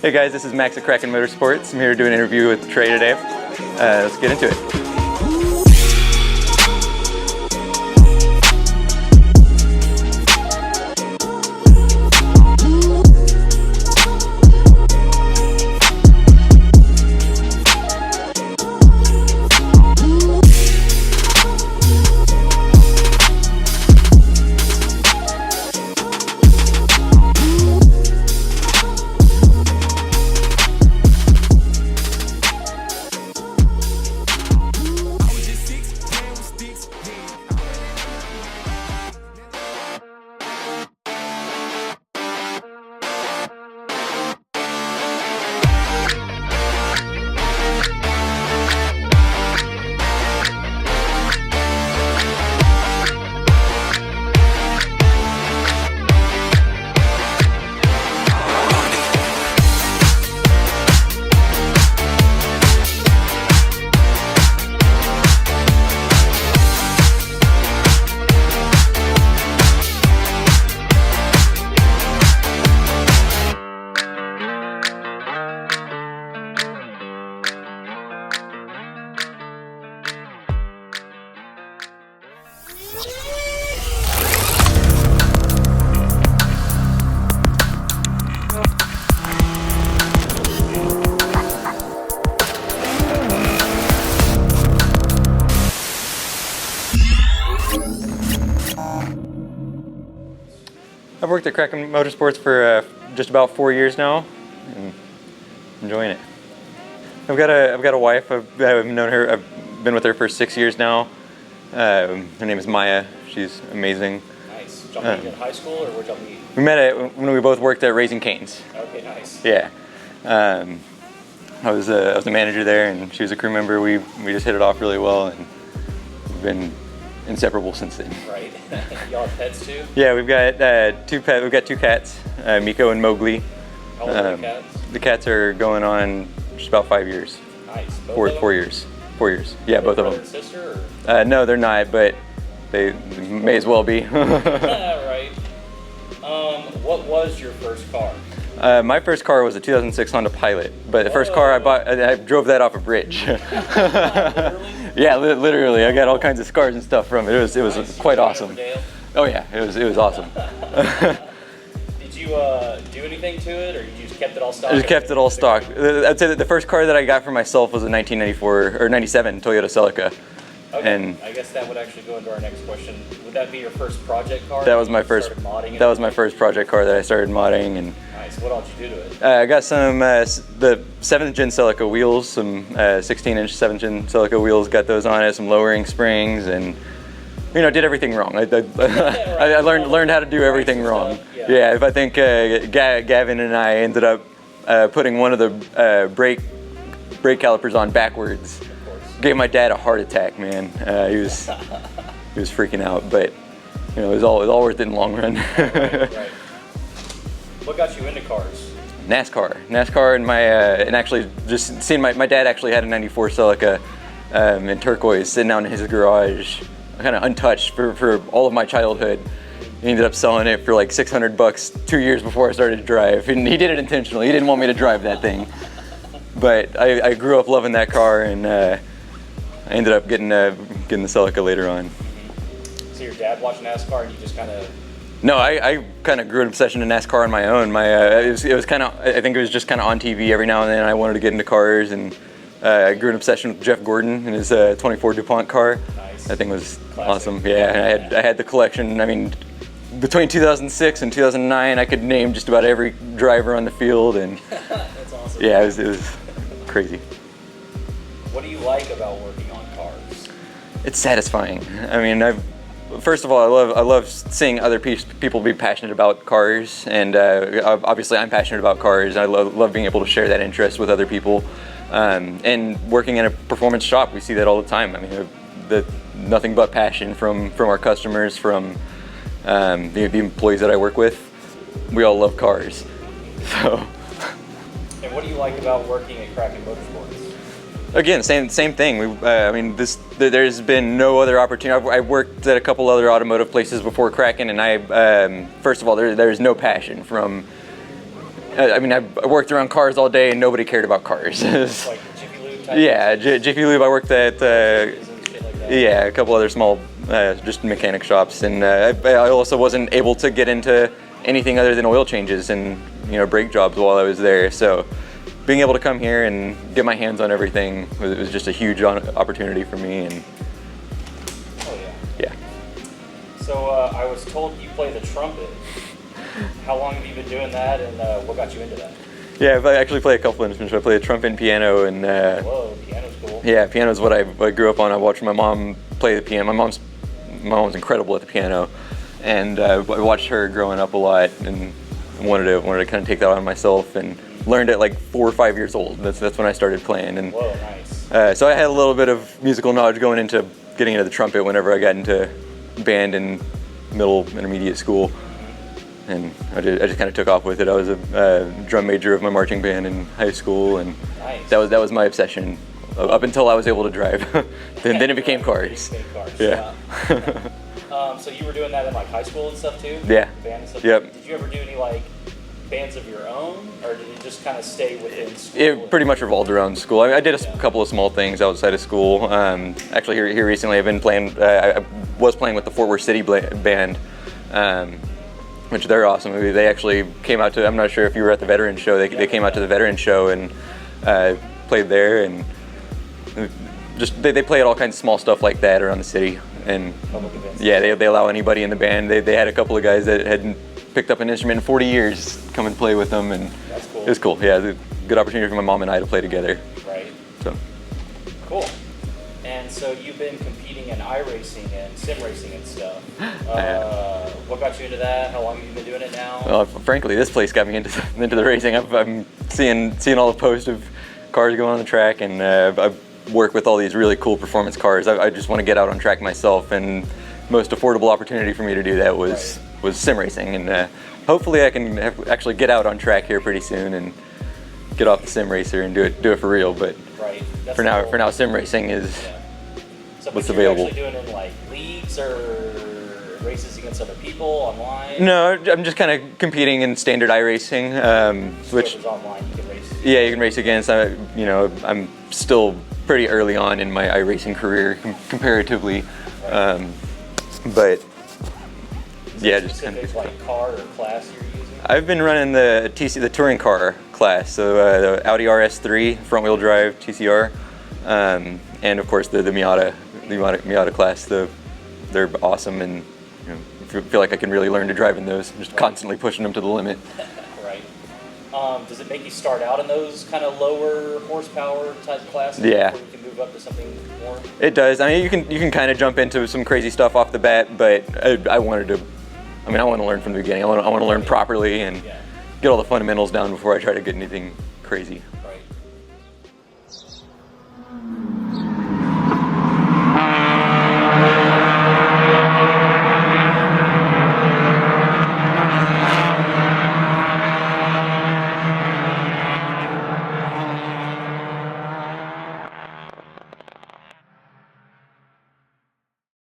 Hey guys, this is Max at Kraken Motorsports. I'm here to do an interview with Trey today. Let's get into it. I've worked at Kraken Motorsports for just about 4 years now, and enjoying it. I've got a wife. I've known her. I've been with her for 6 years now. Her name is Maya. She's amazing. Nice. Did y'all meet in high school, or where'd y'all meet? We met when we both worked at Raising Cane's. Okay, nice. Yeah. I was a manager there, and she was a crew member. We just hit it off really well, and we've been inseparable since then. Right. Y'all have pets too? Yeah, we've got two pets. We've got two cats, Miko and Mowgli. How old are the cats? The cats are going on just about 5 years. Nice. Both 4 of them? 4 years. 4 years. Yeah, both of them. Brother and sister? Or? No, they're not, but they may as well be. Right. What was your first car? My first car was a 2006 Honda Pilot, but the first car I bought, I drove that off a bridge. Literally? Yeah, literally. I got all kinds of scars and stuff from it. It was Nice. quite awesome. Oh yeah, it was awesome. Did you do anything to it, or you just kept it all stock? I just kept it all stock. I'd say that the first car that I got for myself was a 1994 or 97 Toyota Celica. Okay. And I guess that would actually go into our next question. Would that be your first project car? that was my first. Modding That was my first project car that I started modding, and Nice. What else did you do to it? I got some the 7th gen Celica wheels, some 16-inch 7th gen Celica wheels. Got those on it, some lowering springs, and did everything wrong. I learned how to do everything wrong. Yeah. If I think Gavin and I ended up putting one of the brake calipers on backwards. Gave my dad a heart attack, man. He was freaking out, but it was all worth it in the long run. Right. What got you into cars? NASCAR, and actually just seeing my dad actually had a '94 Celica in turquoise sitting out in his garage, kind of untouched for all of my childhood. He ended up selling it for like $600 2 years before I started to drive, and he did it intentionally. He didn't want me to drive that thing, but I grew up loving that car, and I ended up getting the Celica later on. So your dad watched NASCAR, and you just kind of... No, I kind of grew an obsession in NASCAR on my own. It was kind of, I think it was just kind of on TV every now and then. I wanted to get into cars, and I grew an obsession with Jeff Gordon and his 24 DuPont car. Nice. That thing was Classic. awesome. Yeah, and I had the collection. I mean, between 2006 and 2009, I could name just about every driver on the field, and That's awesome. yeah, it was crazy. What do you like about working on cars? It's satisfying. I mean, first of all, I love seeing other people be passionate about cars, and obviously I'm passionate about cars. I love being able to share that interest with other people. And working in a performance shop, we see that all the time. I mean, nothing but passion from our customers, from the employees that I work with. We all love cars. So. And what do you like about working at Kraken Motorsports? Again, same thing. There's been no other opportunity. I've worked at a couple other automotive places before Kraken, and first of all, there's no passion from I mean, I worked around cars all day and nobody cared about cars. Like Jiffy Lube type? Yeah, Jiffy Lube. I worked at yeah, a couple other small just mechanic shops, and I also wasn't able to get into anything other than oil changes and brake jobs while I was there. So being able to come here and get my hands on everything was just a huge opportunity for me. And oh yeah. Yeah. So I was told you play the trumpet. How long have you been doing that, and what got you into that? Yeah, I actually play a couple instruments. I play the trumpet and piano, and whoa, piano's cool. yeah, piano's what I grew up on. I watched my mom play the piano. My mom's incredible at the piano, and I watched her growing up a lot, and wanted to kind of take that on myself, and learned at like 4 or 5 years old. That's when I started playing. And whoa, nice. So I had a little bit of musical knowledge going into getting into the trumpet whenever I got into band in middle intermediate school. And I just kind of took off with it. I was a drum major of my marching band in high school, and nice. that was my obsession up until I was able to drive. then it became cars. Yeah. So you were doing that in like high school and stuff too? Yeah. Band and stuff? Yep. Did you ever do any like bands of your own, or did it just kind of stay within school? It pretty much revolved around school. I did a couple of small things outside of school. Actually, here recently, I've been playing. I was playing with the Fort Worth City band. Which they're awesome. They actually came out to, I'm not sure if you were at the Veterans Show, they came out to the Veterans Show and played there, and just they played all kinds of small stuff like that around the city. And yeah, they allow anybody in the band. They had a couple of guys that hadn't picked up an instrument in 40 years come and play with them, and that's cool. It was cool. Yeah, it was a good opportunity for my mom and I to play together. Right. So cool. And so you've been competing in iRacing and sim racing and stuff. What got you into that? How long have you been doing it now? Frankly, this place got me into the racing. I'm seeing all the posts of cars going on the track, and I work with all these really cool performance cars. I just want to get out on track myself, and most affordable opportunity for me to do that was sim racing. And hopefully, I can actually get out on track here pretty soon and get off the sim racer and do it for real. But right. for now, sim racing is so what's you're available. Actually doing it in like leagues or races against other people online? No, I'm just kind of competing in standard iRacing, which online you can race. Yeah, you can race against. I'm still pretty early on in my iRacing career comparatively, but yeah, just kind of like car or class you're using. I've been running the touring car class, so the Audi RS3 front-wheel drive TCR, and of course the Miata class. They're awesome, and feel like I can really learn to drive in those. I'm just constantly pushing them to the limit. Right. Does it make you start out in those kind of lower horsepower type classes? Yeah. Before you can move up to something more? It does. I mean, you can kind of jump into some crazy stuff off the bat, but I want to learn from the beginning. I want to learn properly and get all the fundamentals down before I try to get anything crazy.